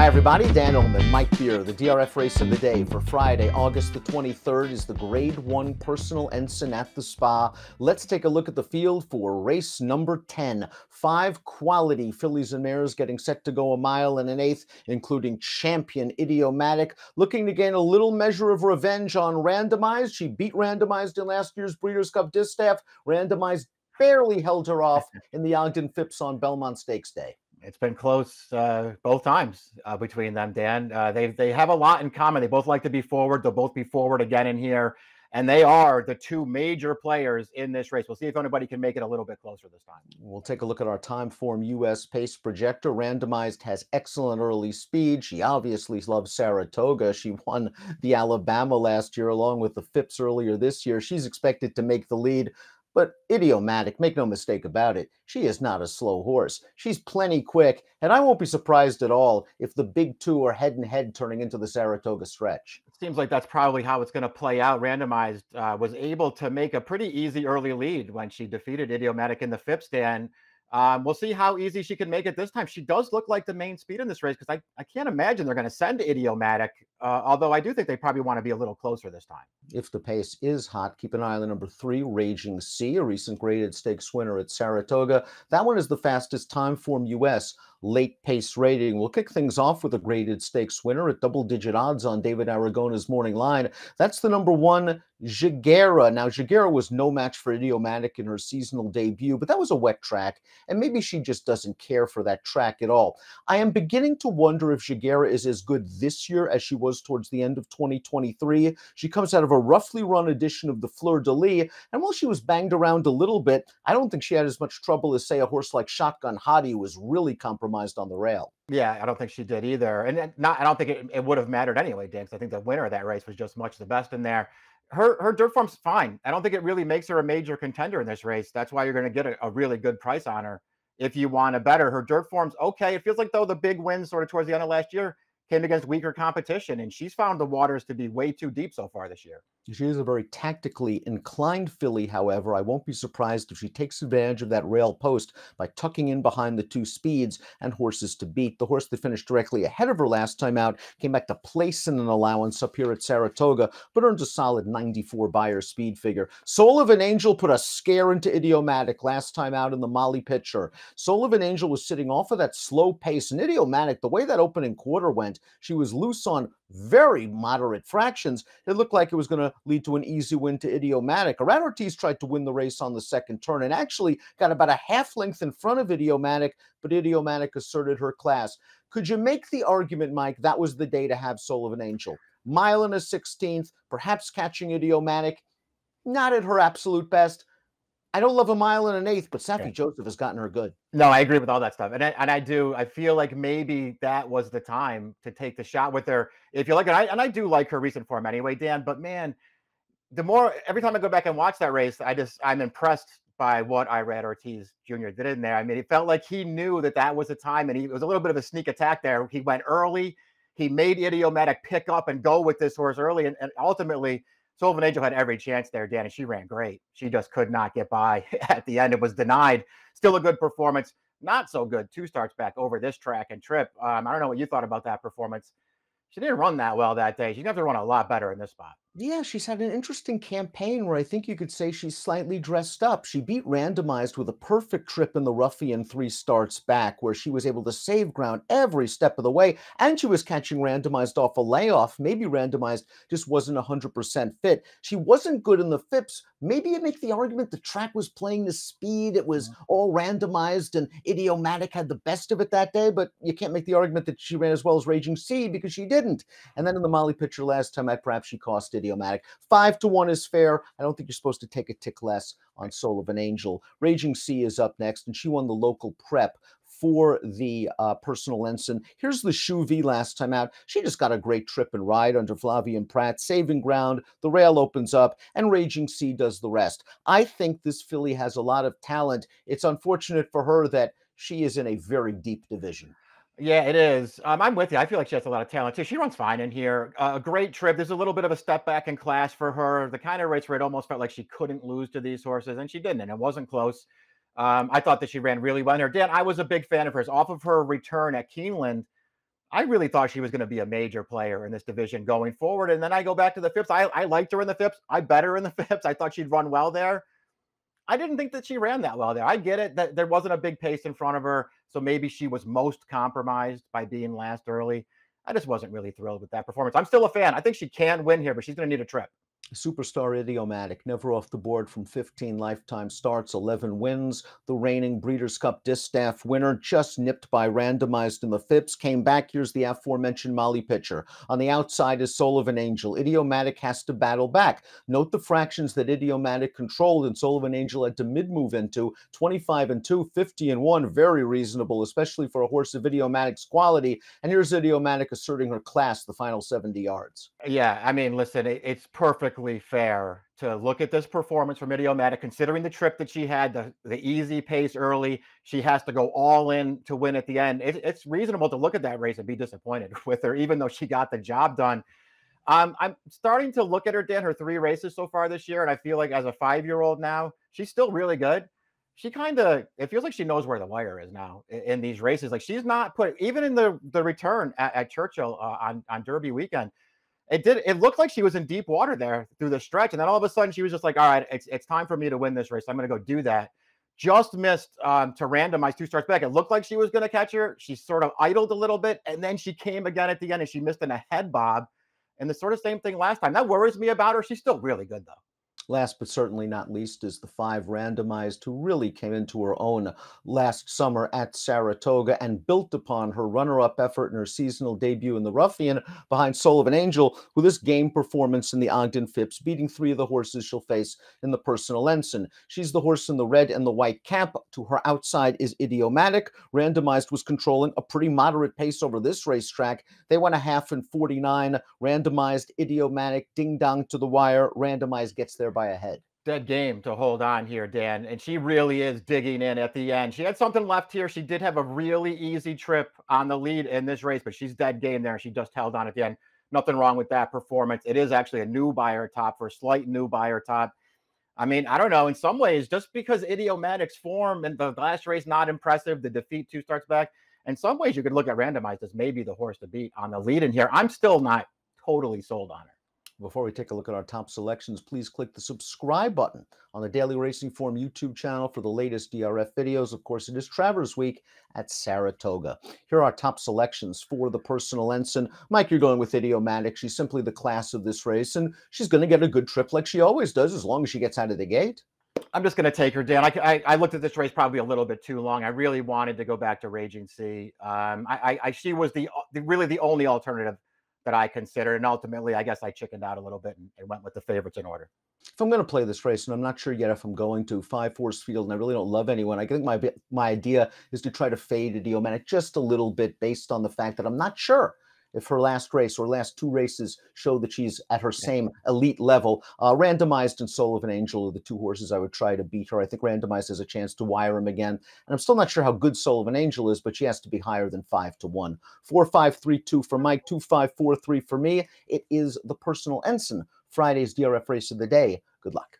everybody, Dan Illman, Mike Beer. The DRF race of the day for Friday, August the 23rd is the Grade 1 Personal Ensign at the Spa. Let's take a look at the field for race number 10. 5 quality fillies and mares getting set to go 1 mile and an eighth, including champion Idiomatic, looking to gain a little measure of revenge on Randomized. She beat Randomized in last year's Breeders' Cup Distaff. Randomized barely held her off in the Ogden Phipps on Belmont Stakes Day. It's been close both times between them, Dan. They have a lot in common. They both like to be forward. They'll both be forward again in here. And they are the 2 major players in this race. We'll see if anybody can make it a little bit closer this time. We'll take a look at our Timeform US pace projector. Randomized has excellent early speed. She obviously loves Saratoga. She won the Alabama last year along with the Phipps earlier this year. She's expected to make the lead. But Idiomatic, make no mistake about it, she is not a slow horse. She's plenty quick, and I won't be surprised at all if the big 2 are head-and-head turning into the Saratoga stretch. It seems like that's probably how it's going to play out. Randomized was able to make a pretty easy early lead when she defeated Idiomatic in the Phipps stand. We'll see how easy she can make it this time. She does look like the main speed in this race because I can't imagine they're going to send Idiomatic, although I do think they probably want to be a little closer this time. If the pace is hot, keep an eye on the number 3, Raging Sea, a recent graded stakes winner at Saratoga. That one is the fastest Timeform US late pace rating. We'll kick things off with a graded stakes winner at double-digit odds on David Aragona's morning line. That's the number 1, Jagera. Now, Jagera was no match for Idiomatic in her seasonal debut, but that was a wet track, and maybe she just doesn't care for that track at all. I am beginning to wonder if Jagera is as good this year as she was towards the end of 2023. She comes out of a roughly run edition of the Fleur de Lis, and while she was banged around a little bit, I don't think she had as much trouble as, say, a horse like Shotgun Hottie, who was really compromised on the rail. Yeah, I don't think she did either. And I don't think it would have mattered anyway, Dan, because I think the winner of that race was just much the best in there. Her dirt form's fine. I don't think it really makes her a major contender in this race. That's why you're going to get a really good price on her if you want to bet her. Her dirt form's okay. It feels like, though, the big wins sort of towards the end of last year came against weaker competition, and she's found the waters to be way too deep so far this year. She is a very tactically inclined filly, however. I won't be surprised if she takes advantage of that rail post by tucking in behind the 2 speeds and horses to beat. The horse that finished directly ahead of her last time out came back to place in an allowance up here at Saratoga, but earned a solid 94 Beyer speed figure. Soul of an Angel put a scare into Idiomatic last time out in the Molly Pitcher. Soul of an Angel was sitting off of that slow pace, and Idiomatic, the way that opening quarter went, she was loose on very moderate fractions. It looked like it was going to lead to an easy win to Idiomatic. Aran Ortiz tried to win the race on the second turn and actually got about a half length in front of Idiomatic, but Idiomatic asserted her class. Could you make the argument, Mike, that was the day to have Soul of an Angel? Mile and a 16th, perhaps catching Idiomatic, not at her absolute best. I don't love a mile and an eighth, but Safi Joseph has gotten her good. No, I agree with all that stuff. And I feel like maybe that was the time to take the shot with her. If you like it, and I do like her recent form anyway, Dan, but man, every time I go back and watch that race, I'm impressed by what Aran Ortiz Jr. did in there. I mean, it felt like he knew that was the time, and it was a little bit of a sneak attack there. He went early. He made Idiomatic pick up and go with this horse early, and ultimately, Soul of an Angel had every chance there, Dan, and she ran great. She just could not get by at the end. It was denied. Still a good performance. Not so good 2 starts back over this track and trip. I don't know what you thought about that performance. She didn't run that well that day. She's going to have to run a lot better in this spot. Yeah, she's had an interesting campaign where I think you could say she's slightly dressed up. She beat Randomized with a perfect trip in the Ruffian 3 starts back, where she was able to save ground every step of the way, and she was catching Randomized off a layoff. Maybe Randomized just wasn't 100% fit. She wasn't good in the Phipps. Maybe you make the argument the track was playing the speed. It was all Randomized, and Idiomatic had the best of it that day, but you can't make the argument that she ran as well as Raging Sea because she didn't. And then in the Molly Pitcher last time out, perhaps she cost Idiomatic. 5-1 is fair. I don't think you're supposed to take a tick less on Soul of an Angel. Raging Sea is up next, and she won the local prep for the Personal Ensign. Here's the Shoe V last time out. She just got a great trip and ride under Flavian Pratt, saving ground. The rail opens up, and Raging Sea does the rest. I think this filly has a lot of talent. It's unfortunate for her that she is in a very deep division. Yeah, it is. I'm with you. I feel like she has a lot of talent too. She runs fine in here. A great trip. There's a little bit of a step back in class for her. The kind of race where it almost felt like she couldn't lose to these horses, and she didn't, and it wasn't close. I thought that she ran really well in her. Dan, I was a big fan of hers. Off of her return at Keeneland, I really thought she was going to be a major player in this division going forward. And then I go back to the Phipps. I liked her in the Phipps. I bet her in the Phipps. I thought she'd run well there. I didn't think that she ran that well there. I get it that there wasn't a big pace in front of her. So maybe she was most compromised by being last early. I just wasn't really thrilled with that performance. I'm still a fan. I think she can win here, but she's going to need a trip. Superstar Idiomatic, never off the board from 15 lifetime starts, 11 wins. The reigning Breeders' Cup Distaff winner, just nipped by randomized in the Phipps, came back. Here's the aforementioned Molly Pitcher. On the outside is Sullivan Angel. Idiomatic has to battle back. Note the fractions that Idiomatic controlled and Sullivan Angel had to mid-move into. 25-2, 50-1, very reasonable, especially for a horse of Idiomatic's quality. And here's Idiomatic asserting her class the final 70 yards. Yeah, I mean, listen, it's perfectly fair to look at this performance from Idiomatic, considering the trip that she had, the easy pace early. She has to go all in to win at the end. It's reasonable to look at that race and be disappointed with her, even though she got the job done. I'm starting to look at her, Dan, her 3 races so far this year, and I feel like as a 5-year-old now, she's still really good. She it feels like she knows where the wire is now in these races. Like she's not even in the return at Churchill on Derby weekend. It looked like she was in deep water there through the stretch. And then all of a sudden she was just like, all right, it's time for me to win this race. I'm going to go do that. Just missed to randomize 2 starts back. It looked like she was going to catch her. She sort of idled a little bit. And then she came again at the end and she missed in a head bob. And the sort of same thing last time. That worries me about her. She's still really good, though. Last but certainly not least is the 5 randomized, who really came into her own last summer at Saratoga and built upon her runner-up effort in her seasonal debut in the Ruffian behind Sullivan Angel, who this game performance in the Ogden Phipps, beating 3 of the horses she'll face in the Personal Ensign. She's the horse in the red and the white cap. To her outside is Idiomatic. Randomized was controlling a pretty moderate pace over this racetrack. They went a half in 49. Randomized, Idiomatic, ding-dong to the wire. Randomized gets there by a head. Dead game to hold on here, Dan. And she really is digging in at the end. She had something left here. She did have a really easy trip on the lead in this race, but she's dead game there. She just held on at the end. Nothing wrong with that performance. It is actually a new buyer top for a slight new buyer top. I mean, I don't know. In some ways, just because Idiomatic's form in the last race not impressive, the defeat 2 starts back, in some ways you could look at randomized as maybe the horse to beat on the lead in here. I'm still not totally sold on her. Before we take a look at our top selections, please click the subscribe button on the Daily Racing Form YouTube channel for the latest DRF videos. Of course, it is Travers Week at Saratoga. Here are our top selections for the Personal Ensign. Mike, you're going with Idiomatic. She's simply the class of this race, and she's going to get a good trip like she always does, as long as she gets out of the gate. I'm just going to take her, Dan. I looked at this race probably a little bit too long. I really wanted to go back to Raging Sea. She was really the only alternative that I considered. And ultimately, I guess I chickened out a little bit and went with the favorites in order. If I'm going to play this race, and I'm not sure yet if I'm going to, 5-horse field, and I really don't love anyone, I think my idea is to try to fade Idiomatic just a little bit based on the fact that I'm not sure if her last race or last 2 races show that she's at her same elite level. Randomized and Sullivan Angel are the 2 horses I would try to beat her. I think Randomized has a chance to wire him again. And I'm still not sure how good Sullivan Angel is, but she has to be higher than 5-1. 4-5-3-2 for Mike, 2-5-4-3 for me. It is the Personal Ensign, Friday's DRF race of the day. Good luck.